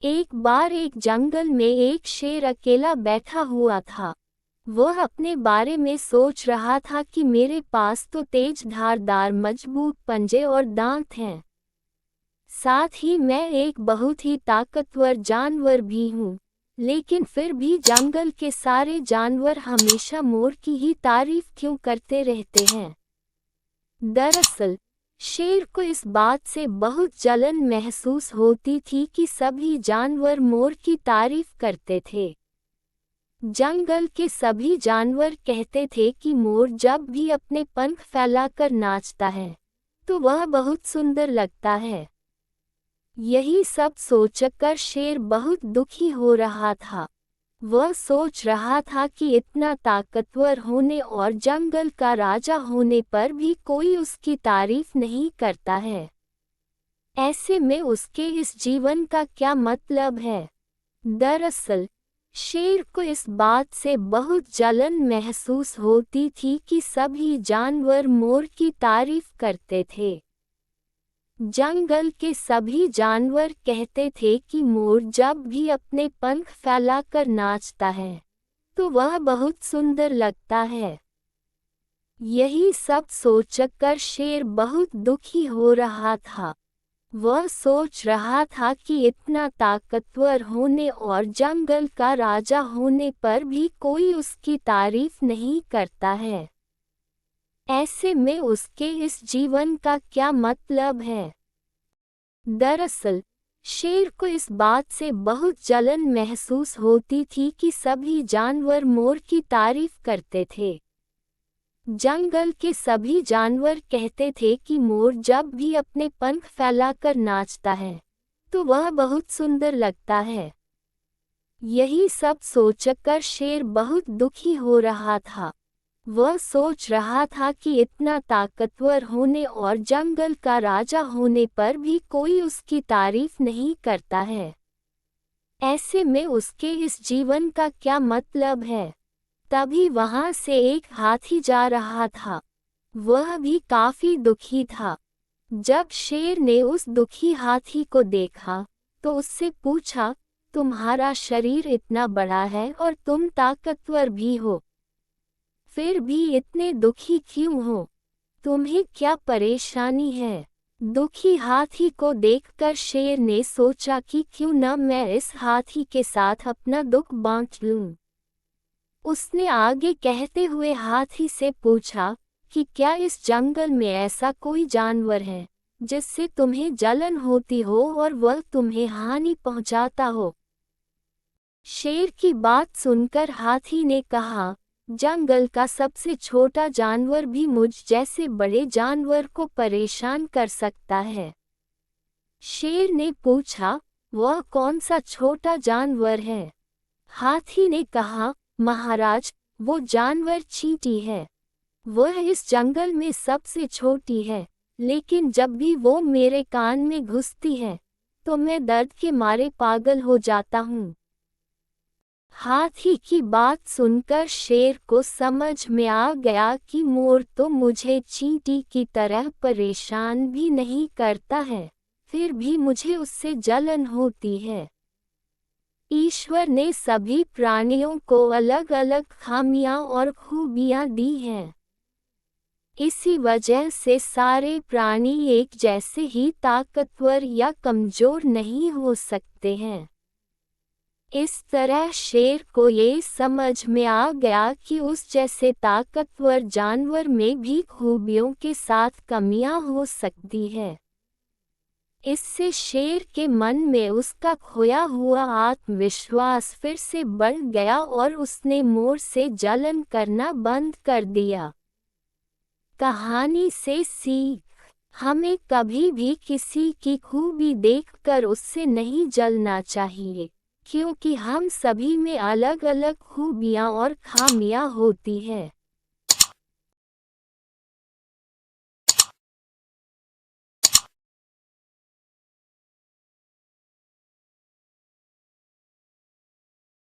एक बार एक जंगल में एक शेर अकेला बैठा हुआ था। वह अपने बारे में सोच रहा था कि मेरे पास तो तेज धारदार मजबूत पंजे और दांत हैं। साथ ही मैं एक बहुत ही ताकतवर जानवर भी हूँ। लेकिन फिर भी जंगल के सारे जानवर हमेशा मोर की ही तारीफ क्यों करते रहते हैं? दरअसल शेर को इस बात से बहुत जलन महसूस होती थी कि सभी जानवर मोर की तारीफ करते थे। जंगल के सभी जानवर कहते थे कि मोर जब भी अपने पंख फैलाकर नाचता है तो वह बहुत सुंदर लगता है। यही सब सोचकर शेर बहुत दुखी हो रहा था। वह सोच रहा था कि इतना ताकतवर होने और जंगल का राजा होने पर भी कोई उसकी तारीफ नहीं करता है। ऐसे में उसके इस जीवन का क्या मतलब है? दरअसल शेर को इस बात से बहुत जलन महसूस होती थी कि सभी जानवर मोर की तारीफ करते थे। जंगल के सभी जानवर कहते थे कि मोर जब भी अपने पंख फैलाकर नाचता है तो वह बहुत सुंदर लगता है। यही सब सोचकर शेर बहुत दुखी हो रहा था। वह सोच रहा था कि इतना ताकतवर होने और जंगल का राजा होने पर भी कोई उसकी तारीफ नहीं करता है। ऐसे में उसके इस जीवन का क्या मतलब है? दरअसल शेर को इस बात से बहुत जलन महसूस होती थी कि सभी जानवर मोर की तारीफ करते थे। जंगल के सभी जानवर कहते थे कि मोर जब भी अपने पंख फैलाकर नाचता है तो वह बहुत सुंदर लगता है। यही सब सोचकर शेर बहुत दुखी हो रहा था। वह सोच रहा था कि इतना ताकतवर होने और जंगल का राजा होने पर भी कोई उसकी तारीफ नहीं करता है। ऐसे में उसके इस जीवन का क्या मतलब है? तभी वहां से एक हाथी जा रहा था। वह भी काफी दुखी था। जब शेर ने उस दुखी हाथी को देखा तो उससे पूछा, तुम्हारा शरीर इतना बड़ा है और तुम ताकतवर भी हो, फिर भी इतने दुखी क्यों हो? तुम्हें क्या परेशानी है? दुखी हाथी को देखकर शेर ने सोचा कि क्यों न मैं इस हाथी के साथ अपना दुख बांट लूं। उसने आगे कहते हुए हाथी से पूछा कि क्या इस जंगल में ऐसा कोई जानवर है जिससे तुम्हें जलन होती हो और वह तुम्हें हानि पहुंचाता हो? शेर की बात सुनकर हाथी ने कहा, जंगल का सबसे छोटा जानवर भी मुझ जैसे बड़े जानवर को परेशान कर सकता है। शेर ने पूछा, वह कौन सा छोटा जानवर है? हाथी ने कहा, महाराज, वो जानवर चींटी है। वह इस जंगल में सबसे छोटी है, लेकिन जब भी वो मेरे कान में घुसती है तो मैं दर्द के मारे पागल हो जाता हूँ। हाथी की बात सुनकर शेर को समझ में आ गया कि मोर तो मुझे चींटी की तरह परेशान भी नहीं करता है, फिर भी मुझे उससे जलन होती है। ईश्वर ने सभी प्राणियों को अलग अलग खामियां और खूबियां दी हैं। इसी वजह से सारे प्राणी एक जैसे ही ताकतवर या कमजोर नहीं हो सकते हैं। इस तरह शेर को ये समझ में आ गया कि उस जैसे ताकतवर जानवर में भी खूबियों के साथ कमियां हो सकती है। इससे शेर के मन में उसका खोया हुआ आत्मविश्वास फिर से बढ़ गया और उसने मोर से जलन करना बंद कर दिया। कहानी से सीख, हमें कभी भी किसी की खूबी देखकर उससे नहीं जलना चाहिए, क्योंकि हम सभी में अलग अलग खूबियां और खामियां होती है।